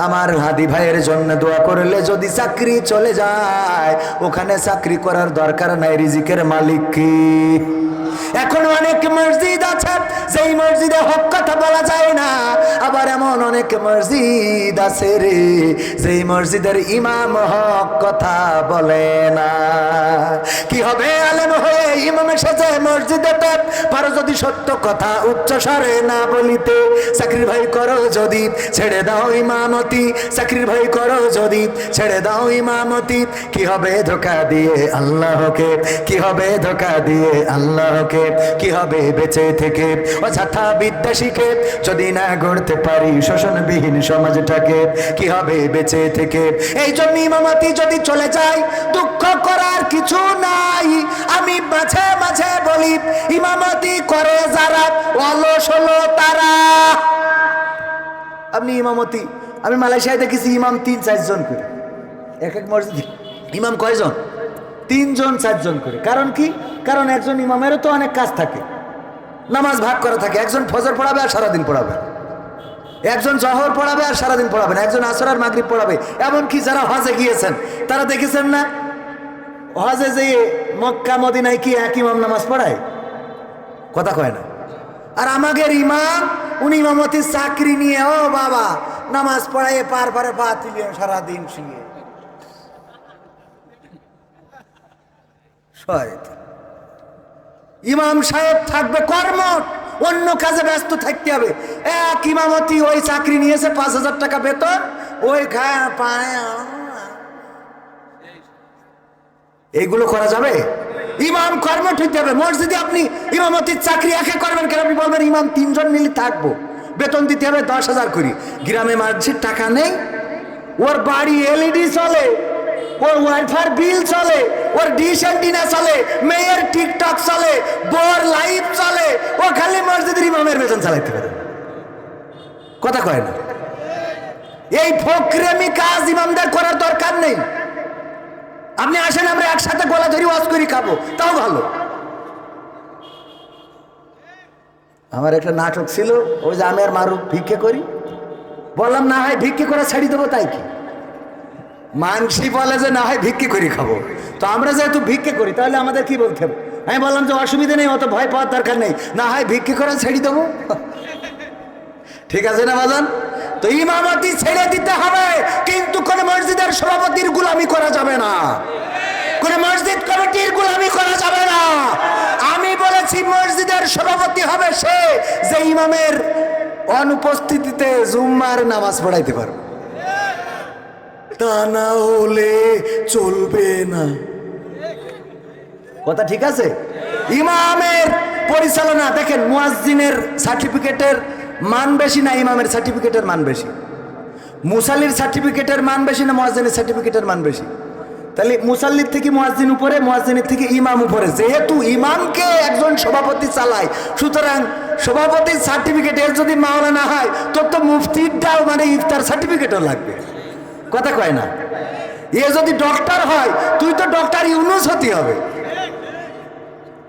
আমার হাদি ভাইয়ের জন্য দোয়া করলে যদি চাকরি চলে যায়, ওখানে চাকরি করার দরকার নাই, রিজিকের মালিক কি? এখন অনেক মসজিদ আছে যেই মসজিদে হক কথা বলা যায় না, আবার এমন অনেক মসজিদ আছে রে যেই মসজিদের ইমাম হক কথা বলে না। কি হবে আলেম হয়ে ইমাম এসেছে মসজিদে, পারো যদি সত্য কথা উচ্চ স্বরে না বলিতে, চাকরির ভাই করো যদি ছেড়ে দাও ইমামতি, চাকরির ভাই করো যদি ছেড়ে দাও ইমামতি। কি হবে ধোঁকা দিয়ে আল্লাহকে, কি হবে ধোঁকা দিয়ে আল্লাহকে, কি হবে বেঁচে থেকে অযথা বিদ্যা শিখে যদি না গড়তে পারি শোষণবিহীন সমাজটাকে? কি হবে বেঁচে থেকে? এই জন্য ইমামতি যদি চলে যায় দুঃখ করার কিছু নাই। আমি মাঝে মাঝে বলি ইমামতি করে যারা অলস হলো তারা। আপনি ইমামতি, আমি মালয়েশিয়ায় দেখেছি ইমাম 3-4 জন করে, এক এক মসজিদে ইমাম কয়জন? 3 জন 4 জন করে। কারণ কি? কারণ একজন ইমামেরও তো অনেক কাজ থাকে, নামাজ ভাগ করা থাকে। একজন ফজর পড়াবে আর সারাদিন পড়াবে, একজন জহর পড়াবে আর সারাদিন পড়াবেন, একজন আসর আর মাগরিব পড়াবে। এমনকি যারা হজে গিয়েছেন তারা দেখেছেন না, হজে যে মক্কা মদিনায় কি এক ইমাম নামাজ পড়ায়? কথা কয় না। আর আমাদের ইমাম উনি ইমামতির চাকরি নিয়ে ও বাবা নামাজ পড়াইয়ে পার পারে বাতিলিয়ে সারাদিন শুয়ে ইমাম সাহেব থাকবে কর্মঠ, অন্য কাজে ব্যস্ত থাকতে হবে। এক ইমামতি ওই চাকরি নিয়েছে 5,000 টাকা বেতন, ওই খায় পায়, এইগুলো করা যাবে? ইমাম কর্মঠ হইতে হবে। মসজিদে আপনি ইমামতির চাকরি একে করবেন কেন? আপনি বলবেন ইমাম 3 জন মিলে থাকবো, বেতন দিতে হবে 10,000 করে। গ্রামে মসজিদ টাকা নেই, ওর বাড়ি এলইডি চলে, ওর ওয়াইফাই বিল চলে, ওর ডিশ অ্যান্টিনা চলে, মেয়ের টিকটক চলে, বোর লাইভ চলে, ও খালি মসজিদের ইমামের বেতন চালাইতে পারে। কথা কয় না? এই ফকরেমি কাজ ইমামদের করার দরকার নেই। আপনি আসেন, আমরা একসাথে গলা ধরি ওয়াজ করি, খাবো, তাও ভালো। আমার একটা নাটক ছিল, ওই যে আমি আর মারুফ ভিক্ষে করি, বললাম না হয় ভিক্ষে করে ছাড়ি দেবো, তাই কি মানসি বলে যে না হয় ভিক্ষে করি খাবো, তো আমরা যেহেতু ভিক্ষে করি তাহলে আমাদের কি বলতে হবে? আমি বললাম যে অসুবিধা নেই, অত ভয় পাওয়ার দরকার নেই, না হয় ভিক্ষে করে ছেড়ে দেবো। ঠিক আছে না বাজান? তো ইমামতি ছেড়ে দিতে হবে, কিন্তু কোন মসজিদের সভাপতির গোলামি করা যাবে না, কোন মসজিদ কমিটির গোলামি করা যাবে না। আমি বলেছি মসজিদের সভাপতি হবে সে যে ইমামের অনুপস্থিতিতে জুম্মার নামাজ পড়াইতে পারবে, তা না হলে চলবে না। কথা ঠিক আছে? ইমামের পরিচালনা দেখেন, মুয়াজ্জিনের সার্টিফিকেটের মান বেশি না ইমামের সার্টিফিকেটের মান বেশি? মুসাল্লির সার্টিফিকেটের মান বেশি না মুয়াজ্জিনের সার্টিফিকেটের মান বেশি? তাহলে মুসাল্লির থেকে মুয়াজ্জিন উপরে, মুয়াজ্জিনের থেকে ইমাম উপরে। যেহেতু ইমামকে একজন সভাপতি চালায়, সুতরাং সভাপতির সার্টিফিকেট এর যদি মাওলানা হয় তোর তো মুফতিরটাও মানে ইফতার সার্টিফিকেটও লাগবে। কথা কয় না? এ যদি ডক্টর হয় তুই তো ডক্টর ইউনুস হতে হবে,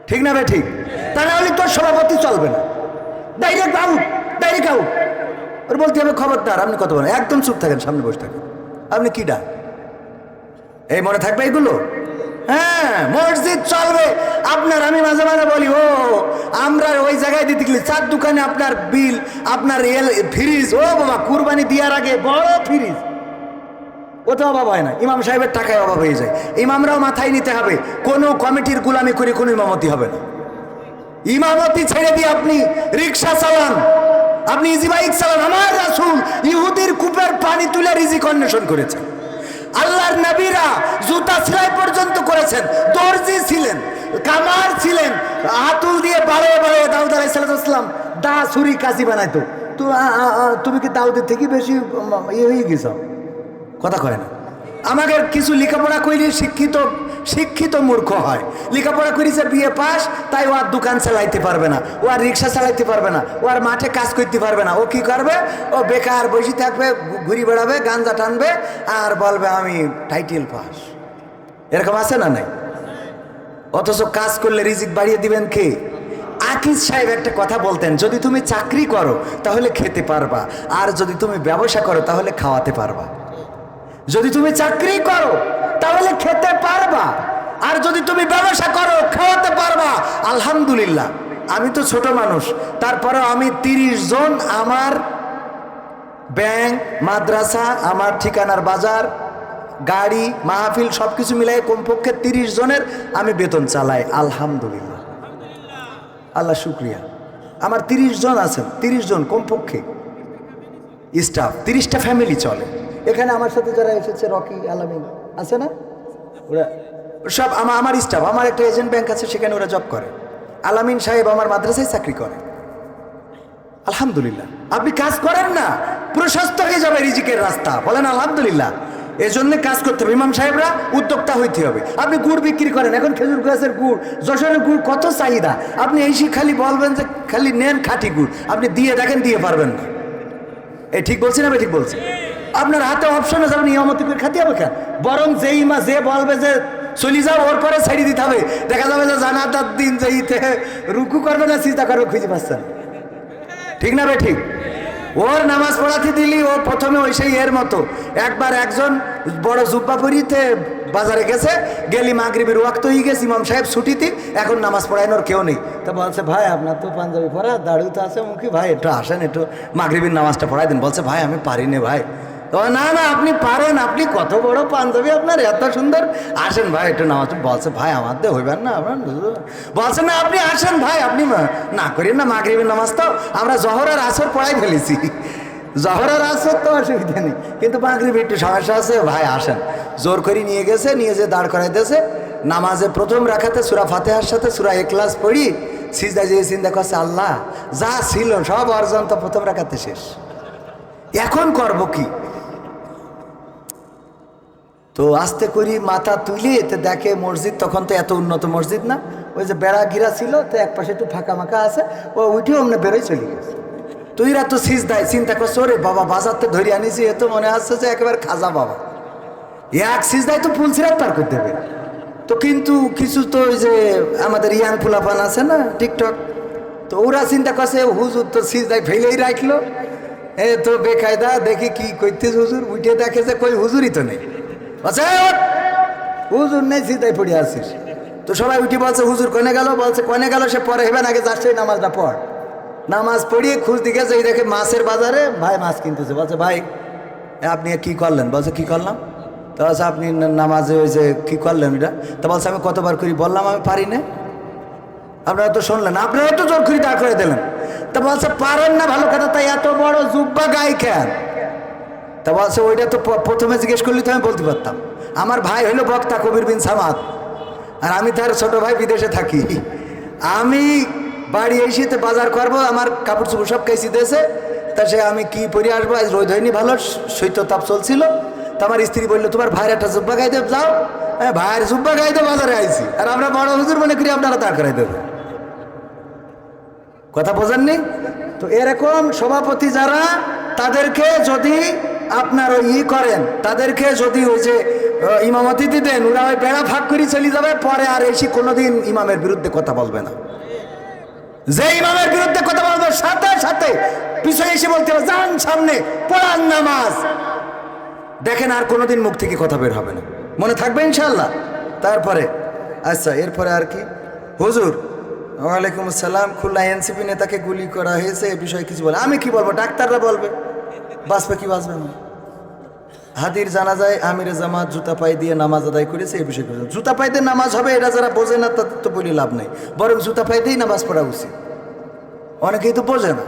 ঠিক না ভাই? ঠিক। তা না হলে তোর সভাপতি চলবে না, ডাইরেক্ট আউট, ডাইরেক্ট আউট। ওর বলতে হবে খবরদার আপনি কত বলেন, একদম চুপ থাকেন, সামনে বসে থাকেন, আপনি কি ডা, এই মনে থাকবে এগুলো? হ্যাঁ, মসজিদ চলবে আপনার। আমি মাঝে মাঝে বলি, ও আমরা ওই জায়গায় দিতে গেলে 4 দোকানে আপনার বিল, আপনার ফ্রিজ, ও বাবা কুরবানি দেওয়ার আগে বড় ফ্রিজ, ও তো অভাব হয় না, ইমাম সাহেবের টাকায় অভাব হয়ে যায়। ইমামরাও মাথায় নিতে হবে, কোনো কমিটির গোলামি করে কোনো ইমামতি হবে না। ইমামতি ছেড়ে দিয়ে আপনি রিক্সা চালান, আপনি ইজি বাইক চালান। আমার রাসূল ইহুদির কূপের পানি তুলে রিজিক অন্বেষণ করেছেন। আল্লাহর নবীরা জুতা সেলাই পর্যন্ত করেছেন, দর্জি ছিলেন, কামার ছিলেন, হাতুল দিয়ে বাড়ে বাড়ে দাউদ আলাইহিস সালাম দা ছুরি কাঁচি বানাইতো। তো তুমি কি দাউদের থেকে বেশি ইয়ে হয়ে গেছ? কথা কয় না? আমাদের কিছু লেখাপড়া করলে শিক্ষিত শিক্ষিত মূর্খ হয়। লেখাপড়া করেছে বিয়ে পাস, তাই ও আর দোকান চালাইতে পারবে না, ও আর রিক্সা চালাইতে পারবে না, ও আর মাঠে কাজ করতে পারবে না। ও কি করবে? ও বেকার বসে থাকবে, ঘুরি বেড়াবে, গাঞ্জা টানবে আর বলবে আমি টাইটেল পাস। এরকম আছে না নাই? অথচ কাজ করলে রিজিক বাড়িয়ে দিবেন কে? আকিজ সাহেব একটা কথা বলতেন, যদি তুমি চাকরি করো তাহলে খেতে পারবা, আর যদি তুমি ব্যবসা করো তাহলে খাওয়াতে পারবা। যদি তুমি চাকরি করো তাহলে খেতে পারবা, আর যদি তুমি ব্যবসা করো খাওয়াতে পারবা। আলহামদুলিল্লাহ, আমি তো ছোট মানুষ, তারপরে আমি 30 জন, আমার ব্যাংক, মাদ্রাসা, আমার ঠিকানার বাজার, গাড়ি, মাহফিল সবকিছু মিলাই কমপক্ষে 30 জনের আমি বেতন চালাই। আলহামদুলিল্লাহ, আল্লাহ শুক্রিয়া। আমার 30 জন আছেন, 30 জন কমপক্ষে স্টাফ, 30টা ফ্যামিলি চলে। এখানে আমার সাথে যারা এসেছে, রকি, আলামিন আছে না, ওরা সব আমার স্টাফ। আমার একটা এজেন্ট ব্যাংক আছে, সেখানে ওরা জব করে। আলামিন সাহেব আমার মাদ্রাসায় চাকরি করে। আলহামদুলিল্লাহ। আপনি কাজ করেন না, প্রশস্ত হয়ে যাবে রিজিকের রাস্তা। বলেন আলহামদুলিল্লাহ। এজন্য কাজ করতে হবে। ইমাম সাহেবরা উদ্যোক্তা হইতে হবে। আপনি গুড় বিক্রি করেন, এখন খেজুর গাছের গুড়, যশোরের গুড় কত চাহিদা। আপনি এই খালি বলবেন যে খালি নেন খাঁটি গুড়, আপনি দিয়ে দেখেন, দিয়ে পারবেন না। এই ঠিক বলছি না? ঠিক বলছি। আপনার হাতে অপশন আছে, আপনি নিয়মিত করে খাতে হবে কেন? বরং যেই মা যে বলবে যে চলি যাও, ওর পরে ছেড়ে দিতে হবে। দেখা যাবে যে জানাজার দিন যেইতে রুকু করবে না সিজদা করবে খুঁজে পাচ্ছেন। ঠিক না ভাই? ঠিক। ওর নামাজ পড়াতে দিলি ও প্রথমে ওই সেই এর মতো। একবার একজন বড় জুব্বা পরিতে বাজারে গেছে, গেলি মাগরিবের ওয়াক্ত হয়ে গেছে, ইমাম সাহেব ছুটিতে, এখন নামাজ পড়ানোর কেউ নেই। তা বলছে ভাই আপনার তো পাঞ্জাবি পরা, দাড়ি তো আছে মুখী, ভাই একটু আসেন, একটু মাগরিবের নামাজটা পড়াই দিন। বলছে ভাই আমি পারি না ভাই। তো না না আপনি পারেন, আপনি কত বড় পাঞ্জাবি আপনার, এত সুন্দর, আসেন ভাই একটু নামাজ। বলছে ভাই আমার তো হইবেন না আপনার। বলছে না আপনি আসেন ভাই, আপনি না করেন না মাগরিবের নামাজ, তো আমরা জহর আর আসর পড়াই ফেলেছি, জহর আর আসর তো অসুবিধা নেই, কিন্তু মাগরিবে একটু সমস্যা আছে, ভাই আসেন। জোর করে নিয়ে গেছে, নিয়ে যে দাঁড় করাই দিয়েছে। নামাজে প্রথম রাখাতে সূরা ফাতিহার সাথে সূরা ইখলাস পড়ি, সিজদায় যে চিন্তা করছে আল্লাহ যা ছিল সব অর্জন তো প্রথম রাখাতে শেষ, এখন করব কি? তো আস্তে করি মাথা তুলি, এতে দেখে মসজিদ, তখন তো এত উন্নত মসজিদ না, ওই যে বেড়া ঘিরা ছিল, তো এক পাশে একটু ফাঁকা মাখা আছে, ও উঠেও অমনে বেরোয় চলে গেছে। তুইরা তো সিজদায় চিন্তা করছো, ওরে বাবা বাজারতে ধরে আনিছি, এ তো মনে আসছে যে একেবারে খাজা বাবা, এক সিজদায় তো পুলসিরাত পার করতে দেবে। তো কিন্তু কিছু তো ওই যে আমাদের ইয়াং ফুলাপান আছে না টিকটক, তো ওরা চিন্তা করছে হুজুর তো সিজদায় ফেলেই রাখলো, এ তো বেকায়দা, দেখি কি করতে হুজুর, উঠে দেখে যে কই হুজুরই তো নেই। আচ্ছা হুজুর নেই, সিজদায় পড়ে আসিস। তো সবাই উঠে বলছে হুজুর কনে গেল? বলছে কনে গেল সে পরে হেবেন, আগে যাচ্ছে নামাজটা পড়। নামাজ পড়িয়ে খুঁজ দিকে যাই, দেখে মাছের বাজারে ভাই মাছ কিনতেছে। বলছে ভাই আপনি কি করলেন? বলছে কি করলাম? তো বলছে আপনি নামাজে ওই যে কী করলেন এটা? তো বলছে আমি কতবার করি বললাম আমি পারি না। আপনারা তো শুনলেন, আপনারা তো জোর করে দাঁড় করে দিলেন। তা বলছে পারেন না, ভালো কথা, তাই এত বড় জুব্বা গায়ে কেন? তা বলছে ওইটা তো প্রথমে জিজ্ঞেস করলে তো আমি বলতে পারতাম। আমার ভাই হলো বক্তা কবির বিন সামাদ, আর আমি তার ছোট ভাই, বিদেশে থাকি। আমি বাড়ি এসে তো বাজার করবো, আমার কাপড় চোপড় সব কেসি দিয়েছে, তা সে আমি কি পরে আসবো, আজ রোদ হয়নি ভালো, শৈত্য তাপ চলছিল। তো আমার স্ত্রী বললো তোমার ভাইয়ের একটা জুব্বা গাইতে যাও। হ্যাঁ ভাইয়ের জুব্বা গাইতে বাজারে আইছি, আর আমরা বড় হুজুর মনে করি আপনারা দাঁড় করাই দেবেন। কথা বোঝেননি? তো এরকম সভাপতি যারা, তাদেরকে যদি আপনার ওই করেন, তাদেরকে যদি ওই যে ইমামতি দেন, ওরা ওই বেড়া ফাঁক করে চলে যাবে, পরে আর এসে কোনোদিন ইমামের বিরুদ্ধে কথা বলবে না। যে ইমামের বিরুদ্ধে কথা বলবে সাথে সাথে পিছনে এসে বলতে হবে যান সামনে পড়ান নামাজ, দেখেন আর কোনোদিন মুখ থেকে কথা বের হবে না, মনে থাকবে ইনশাআল্লাহ। তারপরে আচ্ছা এরপরে আর কি? হুজুর ওয়ালাইকুম আসসালাম, খুলনা এনসিপি নেতাকে গুলি করা হয়েছে, এ বিষয়ে কিছু বলে। আমি কি বলবো, ডাক্তাররা বলবে, বাঁচবে কি বাঁচবে না। হাদির জানাজায় আমিরে জামাত জুতা পায়ে দিয়ে নামাজ আদায় করেছে, এই বিষয়ে জুতা পায়ে দিয়ে নামাজ হবে, এটা যারা বোঝে না তাদের তো বলে লাভ নেই, বরং জুতা পায়ে দিয়েই নামাজ পড়া উচিত। অনেকেই তো বোঝে না,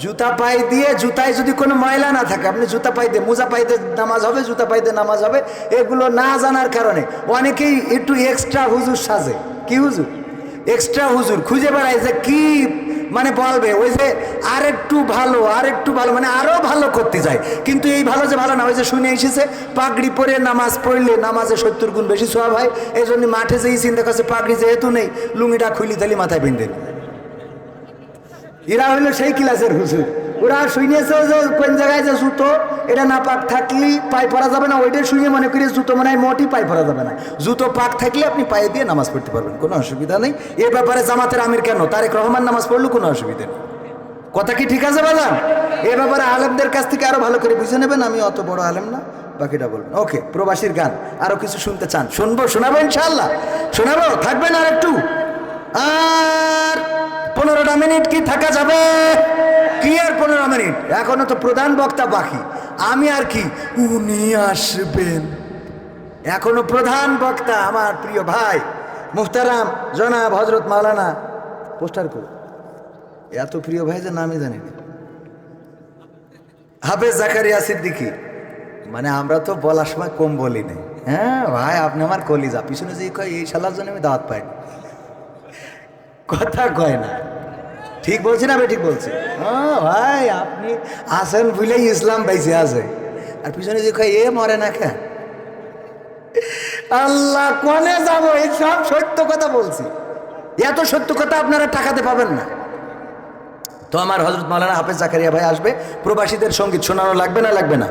জুতা পায়ে দিয়ে, জুতায় যদি কোনো ময়লা না থাকে, আপনি জুতা পায়ে দিয়ে, মোজা পায়ে দিয়ে নামাজ হবে, জুতা পায়ে দিয়ে নামাজ হবে, এগুলো না জানার কারণে অনেকেই একটু এক্সট্রা হুজুর সাজে। কি হুজুর? এক্সট্রা হুজুর খুঁজে বেড়ায় যে কি মানে বলবে, ওই যে আর একটু ভালো, আর একটু ভালো, মানে আরো ভালো করতে যায়, কিন্তু এই ভালো যে ভালো না। ওই যে শুনে এসেছে পাগড়ি পরে নামাজ পড়লে নামাজে 70 গুণ বেশি সওয়াব হয়, এই জন্য মাঠে যেই চিন্তা করছে পাগড়ি যেহেতু নেই, লুঙ্গিটা খুলি তালি মাথায় বেঁধে। এরা হইলো সেই ক্লাসের হুজুর, ওরা শুনেছে যে কোন জায়গায় যে জুতো এটা না পাক থাকলে পায়ে পরা যাবে না, ওইটাই শুনে মনে করি জুতো মনে হয় মোটেই পায়ে পরা যাবে না, জুতো পাক থাকলে আপনি পায়ে দিয়ে নামাজ পড়তে পারবেন, কোনো অসুবিধা নেই। এ ব্যাপারে জামাতের আমির কেন তারেক রহমান নামাজ পড়লো, কোনো অসুবিধা নেই। কথা কি ঠিক আছে বাজান? এ ব্যাপারে আলেমদের কাছ থেকে আরো ভালো করে বুঝে নেবেন, আমি অত বড় আলেম না, বাকিটা বলবেন। ওকে, প্রবাসীর গান আরো কিছু শুনতে চান? শুনবো, শোনাবো ইনশাআল্লাহ, শোনাবো, থাকবেন আর একটু, আর 15টা মিনিট কি থাকা যাবে? কি আর 15 মিনিট, এখনো তো প্রধান বক্তা বাকি, আমি আর কি, উনি আসবেন, এখনো প্রধান বক্তা আমার প্রিয় ভাই মুহতারাম জনাব হযরত মাওলানা, পোস্টার কর, এত প্রিয় ভাই যে নামই জানি না, হাফেজ জাকারিয়া সিদ্দিকী। মানে আমরা তো বলার সময় কম বলি নাই। হ্যাঁ ভাই আপনি আমার কলিজা, পিছনে যে কয় এই শালার জন্য আমি দাওয়াত পাইনি, কথা কয় না, ঠিক বলছি না? ঠিক বলছি। হ্যাঁ ভাই আপনি আসেন ভুলেই ইসলাম বেঁচে আছে, আর পিছনে যে কয় এ মরে না খা, আল্লাহ কোনে যাব, এই সব সত্য কথা বলছি, এত সত্য কথা আপনারা টাকাতে পাবেন না। তো আমার হযরত মাওলানা হাফেজ জাকারিয়া ভাই আসবে, প্রবাসীদের সঙ্গীত শোনানো লাগবে না লাগবে না?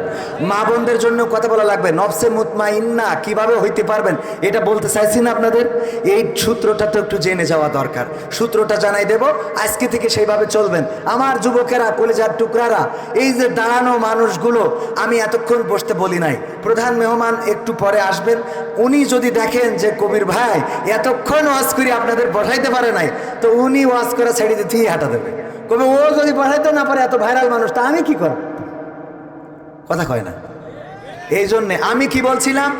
মা বোনদের জন্য কথা বলা লাগবে, নফসে মুতমাইন্না কিভাবে হইতে পারবেন এটা বলতে চাইছি না আপনাদের। এই সূত্রটা তো একটু জেনে যাওয়া দরকার, সূত্রটা জানাই দেব, আজকে থেকে সেইভাবে চলবেন। আমার যুবকেরা, কলেজার টুকরারা, এই যে দাঁড়ানো মানুষগুলো, আমি এতক্ষণ বসতে বলি নাই, প্রধান মেহমান একটু পরে আসবেন, উনি যদি দেখেন যে কবির ভাই এতক্ষণ ওয়াজ করে আপনাদের বসাইতে পারে নাই, তো উনি ওয়াজ করা ছেড়ে দিতেই হাঁটা দেবে, কবে ও যদি বসাইতে না পারে, এত ভাইরাল মানুষ, তা আমি কি করব? কথা কয় না। এই জন্যে আমি কি বলছিলাম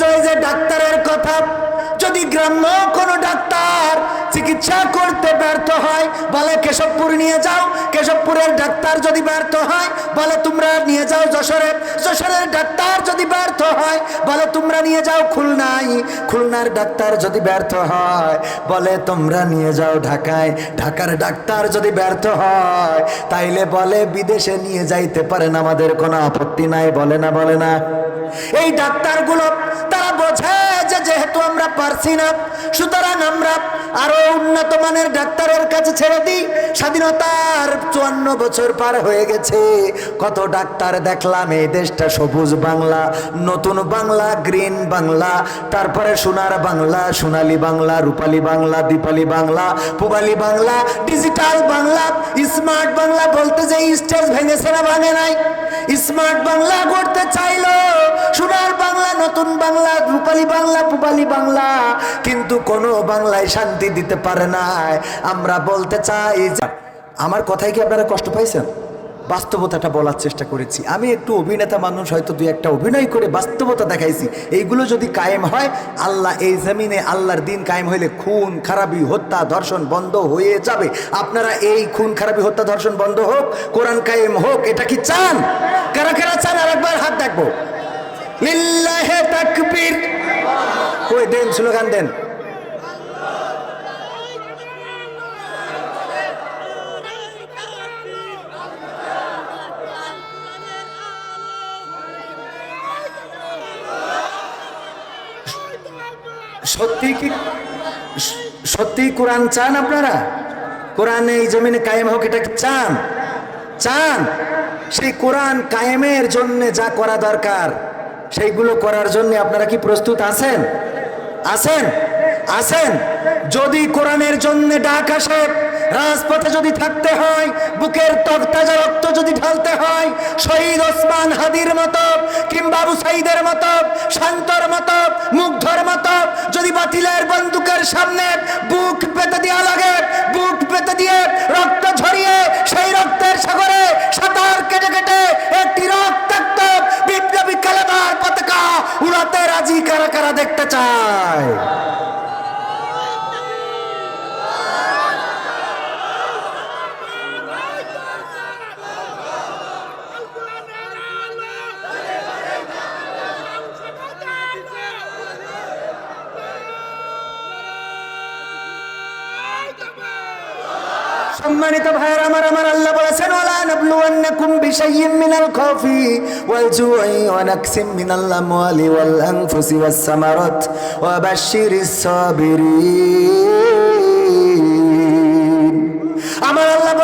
যে ওই যে ডাক্তারের কথা, যদি গ্রাম্য কোনো ডাক্তার চিকিৎসা করতে ব্যর্থ হয় বলে কেশবপুর নিয়ে যাও, কেশবপুরের ডাক্তার যদি ব্যর্থ হয় বলে তোমরা নিয়ে যাও যশোরে, যশোরের ডাক্তার যদি ব্যর্থ হয় বলে তোমরা নিয়ে যাও খুলনায়, খুলনার ডাক্তার যদি ব্যর্থ হয় বলে তোমরা নিয়ে যাও ঢাকায়, ঢাকার ডাক্তার যদি ব্যর্থ হয় তাইলে বলে বিদেশে নিয়ে যাইতে পারেন, আমাদের কোনো আপত্তি নাই, বলে না বলে না? এই ডাক্তারগুলো তারা বোঝে যে যেহেতু আমরা পারছি না, সুতরাং আমরা আরো উন্নত মানের ডাক্তারের কাছে ছেড়ে দিই। স্বাধীনতার 54 বছর পার হয়ে গেছে, কত ডাক্তার দেখলাম, এই দেশটা সবুজ বাংলা, নতুন বাংলা, গ্রিন বাংলা, তারপরে সোনার বাংলা, সোনালী বাংলা, রূপালী বাংলা, দীপালি বাংলা, পূবালী বাংলা, ডিজিটাল বাংলা, স্মার্ট বাংলা বলতে যে স্টেজ ভেঙেছে না ভাঙে নাই? স্মার্ট বাংলা করতে চাইলো, সোনার বাংলা, নতুন বাংলা, রূপালী বাংলা, পূবালী বাংলা, কিন্তু কোনো বাংলায় শান্তি দিতে পারে নাই। আমরা বলতে চাই, আমার কথায় কি আপনারা কষ্ট পাইছেন? বাস্তবতাটা বলার চেষ্টা করেছি। আমি একটু অভিনেতা মানুষ, হয়তো দুই একটা অভিনয় করে বাস্তবতা দেখাইছি। এইগুলো যদি কায়েম হয়, আল্লাহ এই জমিনে, আল্লাহর দিন কায়েম হইলে খুন খারাপি, হত্যা, ধর্ষণ বন্ধ হয়ে যাবে। আপনারা এই খুন খারাপি, হত্যা, ধর্ষণ বন্ধ হোক, কোরআন কায়েম হোক, এটা কি চান? কারা কারা চান? আরেকবার হাত দেখবো। লিল্লাহে তাকবীর। কই দেন, স্লোগান দেন। সত্যি কি, সত্যি কোরআন চান আপনারা? কোরআন এই জমিনে কায়েম হোক, এটা কি চান? চান? সেই কোরআন কায়েমের জন্য যা করা দরকার সেইগুলো করার জন্য আপনারা কি প্রস্তুত আছেন? আছেন? আছেন? যদি কোরআনের জন্য ডাক আসে, রাজপথে যদি থাকতে হয়, বুকের তরতাজা রক্ত যদি ঢালতে হয়, শহীদ ওসমান হাদির মতো কিংবা আবু সাইদের মতো, শান্তর মতো, মুগ্ধর মতো যদি বাতিলের বন্দুকের সামনে বুক পেতে দেওয়া লাগে, বুক পেতে দিয়ে রক্ত ঝরিয়ে সেই রক্তের সাগরে সাঁতার কেটে কেটে একটি রক্তাক্ত বিপ্লবী কালেমার পতাকা উড়াতে রাজি কারা কারা দেখতে চায়? সম্মানিত ভাইয়েরা আমার, আমার আল্লাহ বলেছেন, ওয়ালা নাবলুওয়ান্নাকুম বিশাইয়্যিম মিনাল খাউফি ওয়াল জুই ওয়া নাকসিম মিনাল আমওয়ালি ওয়াল আনফুসি ওয়াস সামারাত ওয়া বাশশিরিস সাবিরিন। আমার আল্লাহ